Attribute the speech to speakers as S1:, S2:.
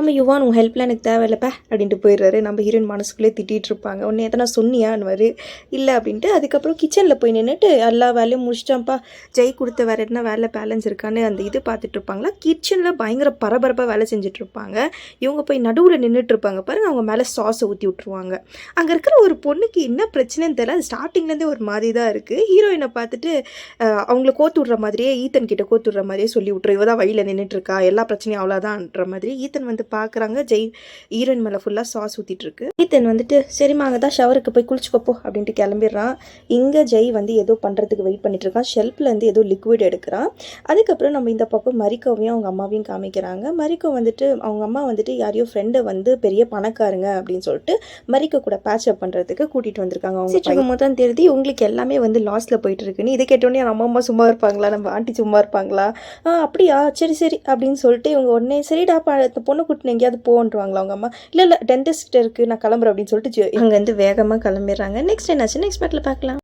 S1: நம்ம யுவான் உங்கள் ஹெல்ப்லாம் எனக்கு தேவையில்லப்பா அப்படின்ட்டு போயிடுறாரு. நம்ம ஹீரோயின் மனசுக்குள்ளே திட்டிகிட்டு இருப்பாங்க. உடனே எதனா சொன்னியான்னு இல்லை அப்படின்ட்டு. அதுக்கப்புறம் கிச்சனில் போய் நின்றுட்டு எல்லா வேலையும் முடிச்சிட்டான்ப்பா, ஜெய் கொடுத்த வேறு என்ன வேலை பேலன்ஸ் இருக்கான்னு அந்த இது பார்த்துட்டு இருப்பாங்களா. கிச்சனில் பயங்கர பரபரப்பாக வேலை செஞ்சுட்ருப்பாங்க. இவங்க போய் நடுவில் நின்றுட்டு இருப்பாங்க பாருங்கள், அவங்க மேலே சாஸை ஊற்றி விட்ருவாங்க. அங்கே இருக்கிற ஒரு பொண்ணுக்கு என்ன பிரச்சனைன்னு தெரியல, அது ஸ்டார்டிங்லேருந்தே ஒரு மாதிரி தான் இருக்குது. ஹீரோயினை பார்த்துட்டு அவங்கள கோத்து விட்ற மாதிரியே, ஈத்தன் கிட்ட கோத்து விட்ற மாதிரியே சொல்லி விட்ரு, இவ தான் வழியில் நின்றுட்டுருக்கா, எல்லா பிரச்சனையும் அவ்வளோதான்ற மாதிரி. ஈத்தன் பார்க்குறாங்க, ஜெய் ஹீரோயின் மேலே ஃபுல்லாக சாஸ் ஊற்றிட்டு இருக்கு. ஈத்தன் சரிம்மா அங்கே தான் ஷவருக்கு போய் குளிச்சுக்கப்போ அப்படின்ட்டு கிளம்பிடுறான். இங்கே ஜெய் ஏதோ பண்ணுறதுக்கு வெயிட் பண்ணிட்டு இருக்கான். ஷெல்ஃப்லேருந்து ஏதோ லிக்விட் எடுக்கிறான். அதுக்கப்புறம் நம்ம இந்த பக்கம் மரிக்கோவையும் அவங்க அம்மாவையும் காமிக்கிறாங்க. மரிக்கோ அவங்க அம்மா யாரையோ ஃப்ரெண்டை பெரிய பணக்காரங்க அப்படின்னு சொல்லிட்டு மரிக்கோ கூட பேட்ச் அப் பண்ணுறதுக்கு கூட்டிகிட்டு வந்திருக்காங்க. அவங்க தான் தெரியுது உங்களுக்கு எல்லாமே லாஸில் போயிட்டு இருக்குன்னு. இதை கேட்டோன்னே நம்ம அம்மா சும்மா இருப்பாங்களா, நம்ம ஆண்டி சும்மா இருப்பாங்களா, அப்படியா சரி சரி அப்படின்னு சொல்லிட்டு இவங்க உடனே சரிடா பொண்ணு கூட்டின்னு எங்கேயாவது போன்றுவாங்களா அவங்க அம்மா. இல்லை டென்டிஸ்ட் இருக்குது நான் கிளம்புறேன் அப்படின்னு சொல்லிட்டு அங்கேருந்து வேகமாக கிளம்பிடுறாங்க. நெக்ஸ்ட் என்னாச்சு நெக்ஸ்ட் பார்ட்டில் பார்க்கலாம்.